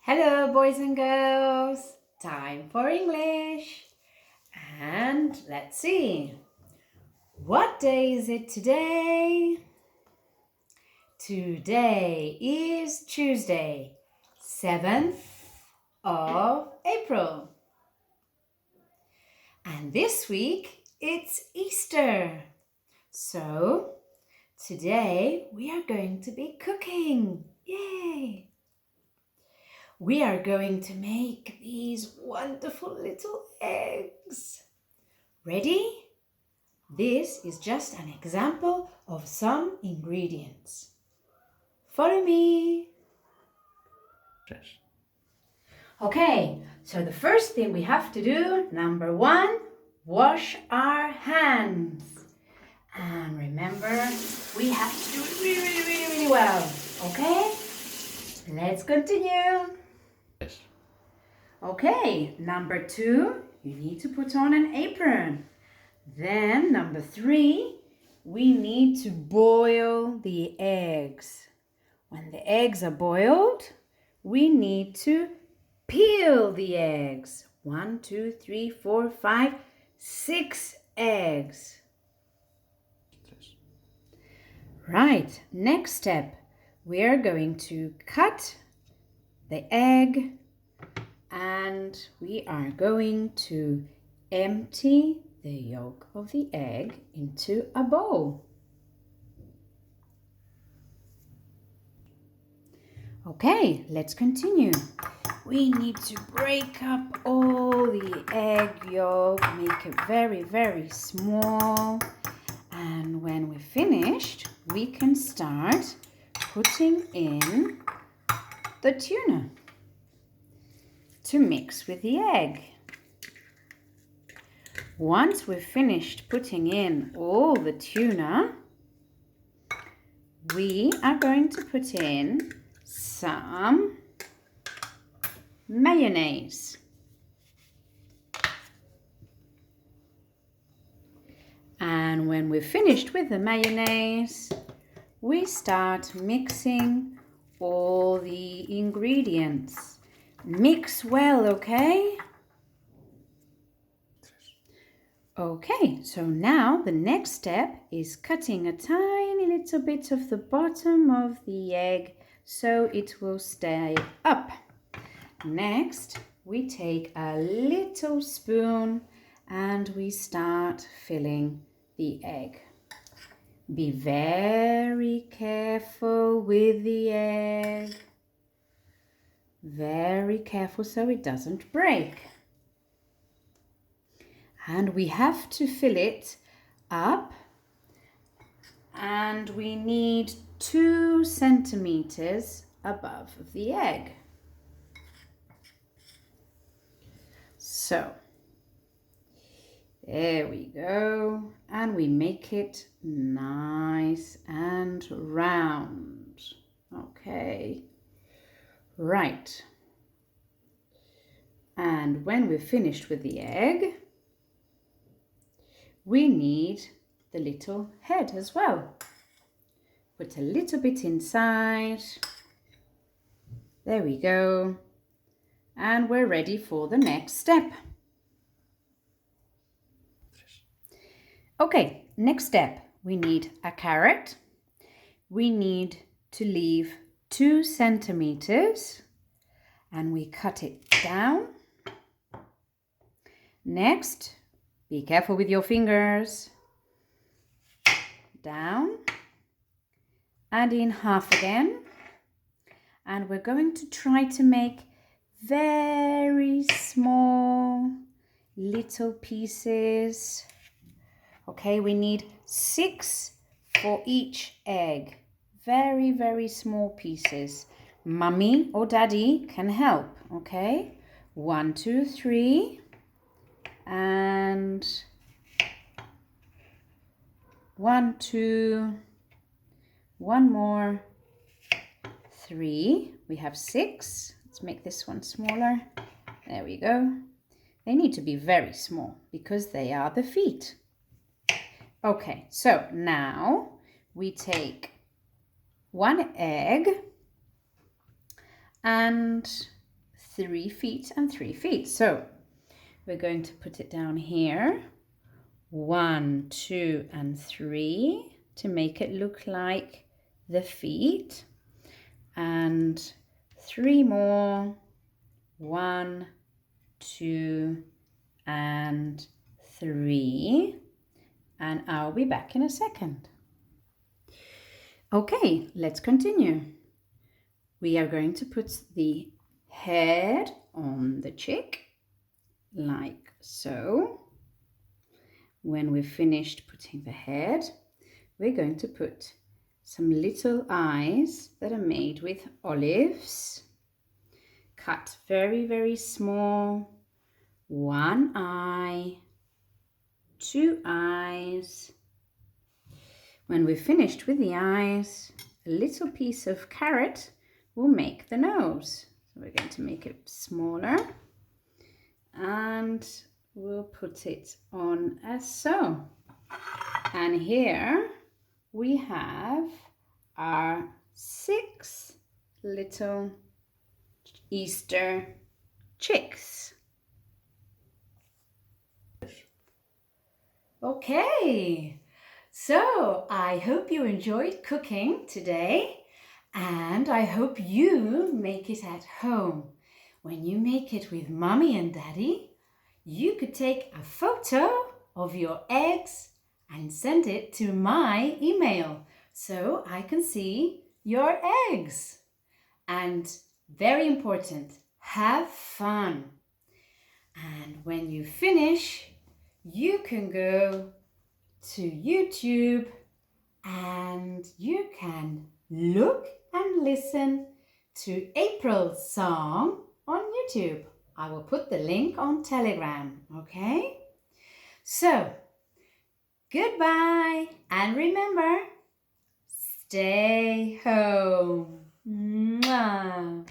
Hello, boys and girls. Time for English. And let's see. What day is it today? Today is Tuesday, 7th of April. And this week it's Easter. So today we are going to be cooking. Yay! We are going to make these wonderful little eggs. Ready? This is just an example of some ingredients. Follow me. Okay, so the first thing we have to do, number 1, wash our hands. And remember, we have to do it really well. Okay? Let's continue. Okay, number 2, you need to put on an apron. Then number 3, we need to boil the eggs. When the eggs are boiled, we need to peel the eggs. 1, 2, 3, 4, 5, 6 eggs. Right, next step, we are going to cut the egg and we are going to empty the yolk of the egg into a bowl. Okay, let's continue. We need to break up all the egg yolk, make it very small. And when we're finished, we can start putting in the tuna to mix with the egg. Once we've finished putting in all the tuna, we are going to put in some mayonnaise. And when we're finished with the mayonnaise, we start mixing all the ingredients. Mix well, okay? Okay, so now the next step is cutting a tiny little bit of the bottom of the egg so it will stay up. Next, we take a little spoon and we start filling the egg. Be very careful with the egg. Very careful so it doesn't break. And we have to fill it up and we need 2 centimeters above the egg. So, there we go. And we make it nice and round. Okay. Right. And when we're finished with the egg, we need the little head as well. Put a little bit inside. There we go. And we're ready for the next step. Okay, next step. We need a carrot. We need to leave 2 centimeters and we cut it down. Next, be careful with your fingers. Down and in half again. And we're going to try to make very small little pieces. Okay, we need 6 for each egg. Very small pieces. Mummy or Daddy can help, okay? 1, 2, 3. And 1, 2, 1 more, 3. We have 6. Let's make this one smaller. There we go. They need to be very small because they are the feet. Okay, so now we take 1 egg and 3 feet and 3 feet. So we're going to put it down here. 1, 2, and 3 to make it look like the feet. And 3 more. 1, 2, and 3. And I'll be back in a second. Okay, let's continue. We are going to put the head on the chick, like so. When we've finished putting the head, we're going to put some little eyes that are made with olives, cut very, very small. 1 eye, 2 eyes. When we've finished with the eyes, a little piece of carrot will make the nose. So we're going to make it smaller and we'll put it on as so. And here we have our 6 little Easter chicks. Okay, so I hope you enjoyed cooking today, and I hope you make it at home. When you make it with Mommy and Daddy, you could take a photo of your eggs and send it to my email so I can see your eggs. And very important, have fun. And when you finish, you can go to YouTube and you can look and listen to April's song on YouTube. I will put the link on Telegram, okay? So, goodbye, and remember, stay home. Mwah.